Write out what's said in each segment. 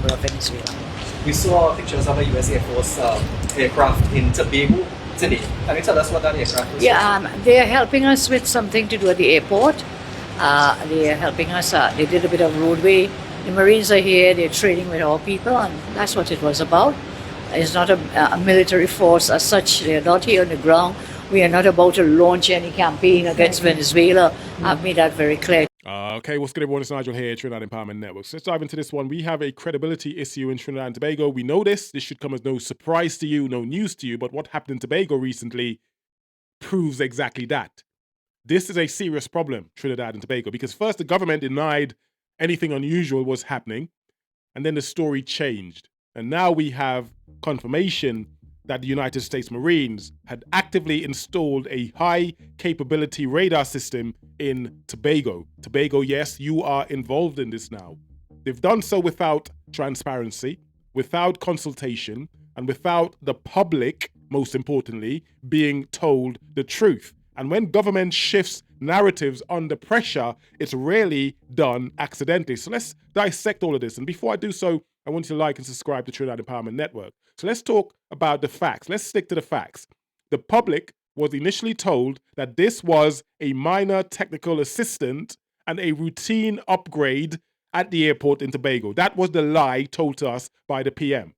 people of Venezuela. We saw pictures of a U.S. Air Force aircraft in Tobago today. Can you tell us what that aircraft is? Yeah, they are helping us with something to do at the airport. They are helping us. They did a bit of roadway. The Marines are here. They're training with our people, and that's what it was about. It's not a military force as such. They are not here on the ground. We are not about to launch any campaign against Venezuela. I've made that very clear. Okay, what's good, everyone? It's Nigel here, Trinidad Empowerment Network. So let's dive into this one. We have a credibility issue in Trinidad and Tobago. We know this. This should come as no surprise to you, no news to you. But what happened in Tobago recently proves exactly that. This is a serious problem, Trinidad and Tobago, because first the government denied anything unusual was happening, and then the story changed. And now we have confirmation that the United States Marines had actively installed a high-capability radar system in Tobago. Tobago, yes, you are involved in this now. They've done so without transparency, without consultation, and without the public, most importantly, being told the truth. And when government shifts narratives under pressure, it's rarely done accidentally. So let's dissect all of this. And before I do so, I want you to like and subscribe to Trinidad Empowerment Network. So let's talk about the facts. Let's stick to the facts. The public was initially told that this was a minor technical assistant and a routine upgrade at the airport in Tobago. That was the lie told to us by the PM.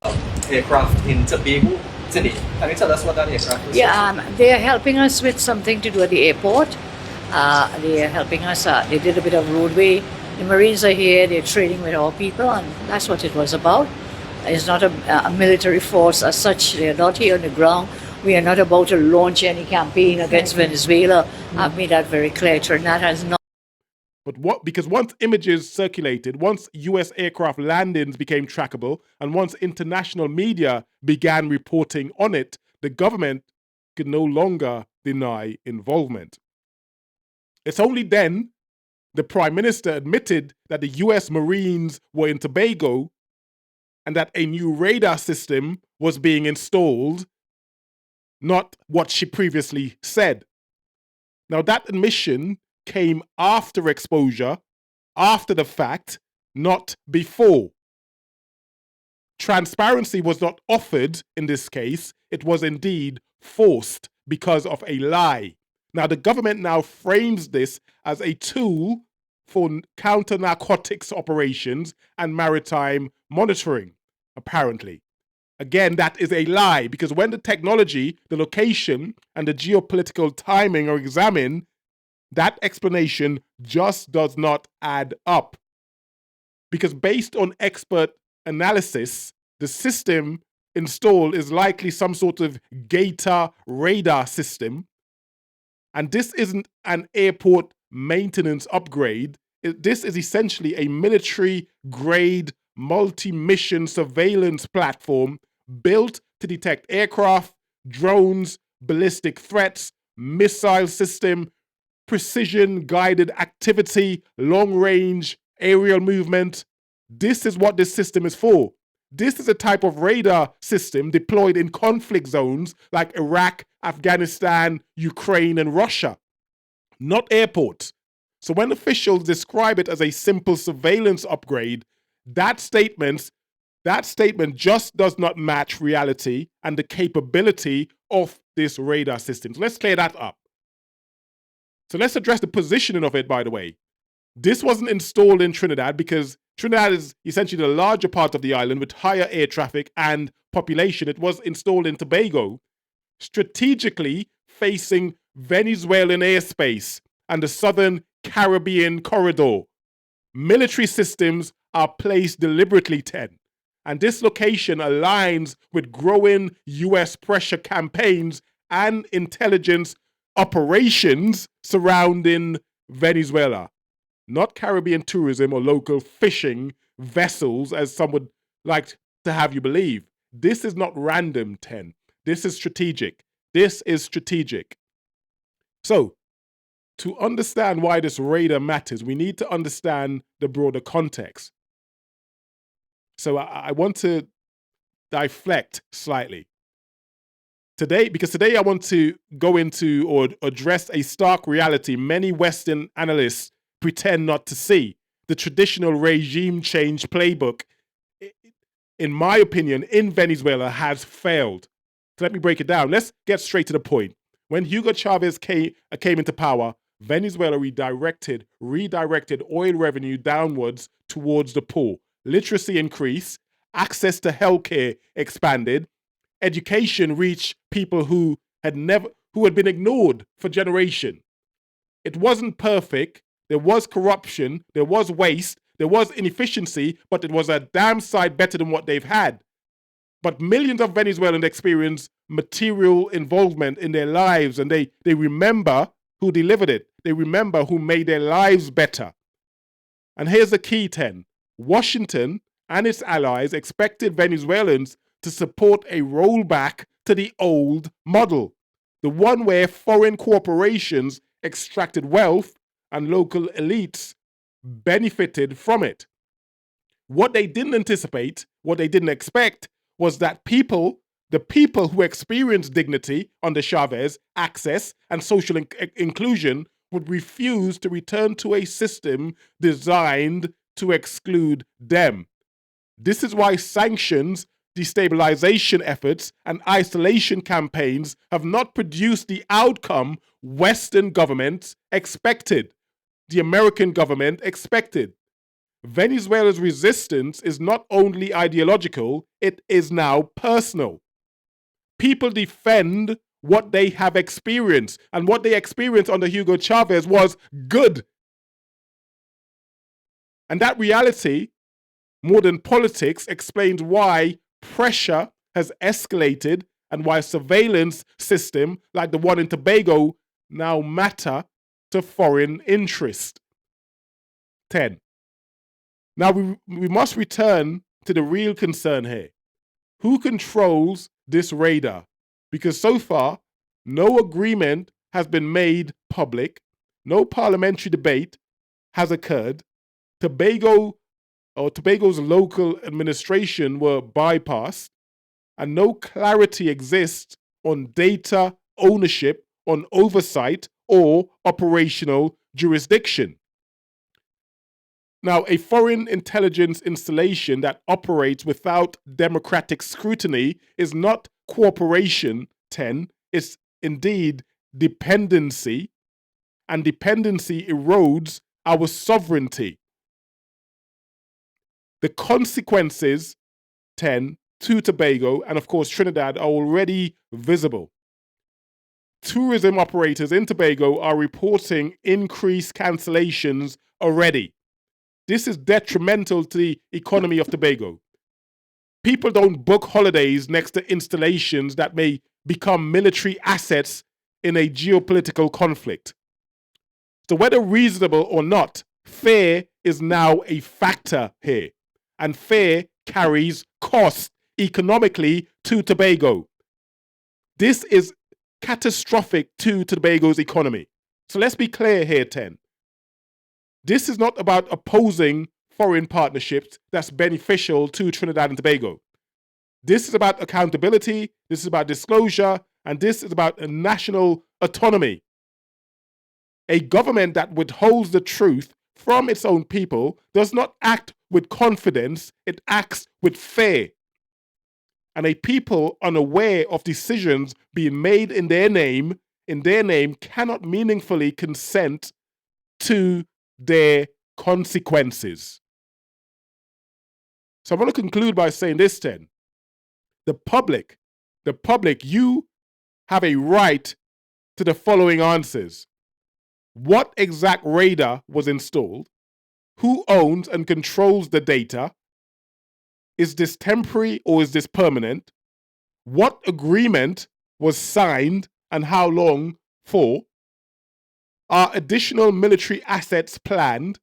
Aircraft in Tobago today. Can you tell us what that aircraft is? Yeah, they are helping us with something to do at the airport. They are helping us. They did a bit of roadway. The Marines are here. They're training with our people, and that's what it was about. It's not a military force as such. They are not here on the ground. We are not about to launch any campaign against Venezuela. I've made that very clear. Trinidad has not. But what? Because once images circulated, once US aircraft landings became trackable, and once international media began reporting on it, the government could no longer deny involvement. It's only then the Prime Minister admitted that the US Marines were in Tobago and that a new radar system was being installed, not what she previously said. Now, that admission came after exposure, after the fact, not before. Transparency was not offered in this case. It was indeed forced because of a lie. Now, the government now frames this as a tool for counter-narcotics operations and maritime monitoring, apparently. Again, that is a lie, because when the technology, the location, and the geopolitical timing are examined, that explanation just does not add up. Because based on expert analysis, the system installed is likely some sort of Gator radar system. And this isn't an airport maintenance upgrade. This is essentially a military-grade multi-mission surveillance platform built to detect aircraft, drones, ballistic threats, missile system, precision-guided activity, long-range aerial movement. This is what this system is for. This is a type of radar system deployed in conflict zones like Iraq, Afghanistan, Ukraine, and Russia, not airports. So when officials describe it as a simple surveillance upgrade, that statement just does not match reality and the capability of this radar system. So let's clear that up. So let's address the positioning of it, by the way. This wasn't installed in Trinidad because Trinidad is essentially the larger part of the island with higher air traffic and population. It was installed in Tobago, strategically facing Venezuelan airspace and the southern Caribbean corridor. Military systems are placed deliberately, and this location aligns with growing US pressure campaigns and intelligence operations surrounding Venezuela. Not Caribbean tourism or local fishing vessels, as some would like to have you believe. This is not random, This is strategic. This is strategic. So, to understand why this radar matters, we need to understand the broader context. So I want to deflect slightly. Today I want to go into or address a stark reality many Western analysts pretend not to see. The traditional regime change playbook. in my opinion, in Venezuela has failed. So let me break it down. Let's get straight to the point. When Hugo Chavez came into power, Venezuela redirected oil revenue downwards towards the poor. Literacy increased, access to healthcare expanded, education reached people who had been ignored for generations. It wasn't perfect. There was corruption, there was waste, there was inefficiency, but it was a damn sight better than what they've had. But millions of Venezuelans experience material involvement in their lives, and they remember who delivered it. They remember who made their lives better. And here's the key 10. Washington and its allies expected Venezuelans to support a rollback to the old model, the one where foreign corporations extracted wealth and local elites benefited from it. What they didn't anticipate, what they didn't expect, was that the people who experienced dignity under Chavez, access, and social inclusion would refuse to return to a system designed to exclude them. This is why sanctions, destabilization efforts, and isolation campaigns have not produced the outcome Western governments expected, the American government expected. Venezuela's resistance is not only ideological, it is now personal. People defend what they have experienced, and what they experienced under Hugo Chavez was good. And that reality, more than politics, explains why pressure has escalated and why surveillance system like the one in Tobago now matter to foreign interest. 10. Now we must return to the real concern here. Who controls this radar? Because so far, no agreement has been made public, no parliamentary debate has occurred, Tobago's local administration were bypassed, and no clarity exists on data ownership, on oversight, or operational jurisdiction. Now, a foreign intelligence installation that operates without democratic scrutiny is not cooperation, 10, it's indeed dependency, and dependency erodes our sovereignty. The consequences, 10, to Tobago and of course Trinidad are already visible. Tourism operators in Tobago are reporting increased cancellations already. This is detrimental to the economy of Tobago. People don't book holidays next to installations that may become military assets in a geopolitical conflict. So whether reasonable or not, fear is now a factor here. And fear carries cost economically to Tobago. This is catastrophic to Tobago's economy. So let's be clear here, 10. This is not about opposing foreign partnerships that's beneficial to Trinidad and Tobago. This is about accountability, this is about disclosure, and this is about a national autonomy. A government that withholds the truth from its own people does not act with confidence, it acts with fear. And a people unaware of decisions being made in their name cannot meaningfully consent to their consequences. So I'm going to conclude by saying this, 10. The public, you have a right to the following answers. What exact radar was installed? Who owns and controls the data? Is this temporary or is this permanent? What agreement was signed and how long for? Are additional military assets planned?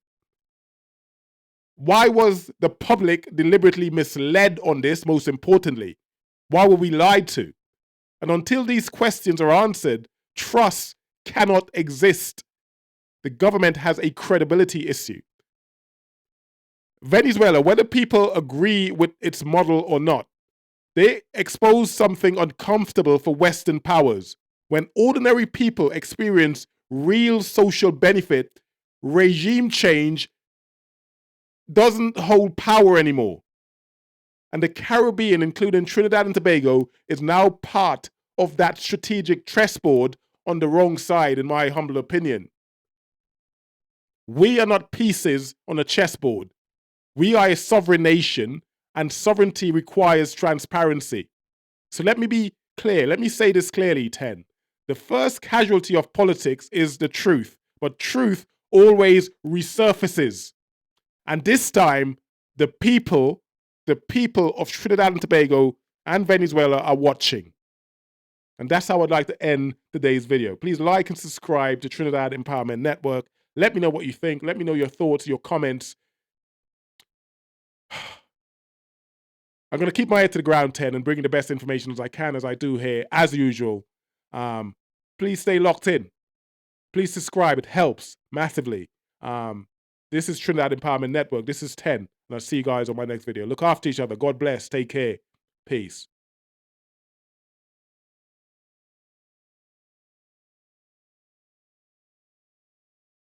Why was the public deliberately misled on this, most importantly? Why were we lied to? And until these questions are answered, trust cannot exist. The government has a credibility issue. Venezuela, whether people agree with its model or not, they expose something uncomfortable for Western powers. When ordinary people experience real social benefit, regime change doesn't hold power anymore. And the Caribbean, including Trinidad and Tobago, is now part of that strategic chessboard on the wrong side, in my humble opinion. We are not pieces on a chessboard. We are a sovereign nation, and sovereignty requires transparency. So let me be clear. Let me say this clearly, 10. The first casualty of politics is the truth, but truth always resurfaces. And this time, the people of Trinidad and Tobago and Venezuela are watching. And that's how I'd like to end today's video. Please like and subscribe to Trinidad Empowerment Network. Let me know what you think. Let me know your thoughts, your comments. I'm going to keep my head to the ground, 10, and bring you the best information as I can, as I do here, as usual. Please stay locked in. Please subscribe. It helps massively. This is Trinidad Empowerment Network. This is 10. And I'll see you guys on my next video. Look after each other. God bless. Take care. Peace.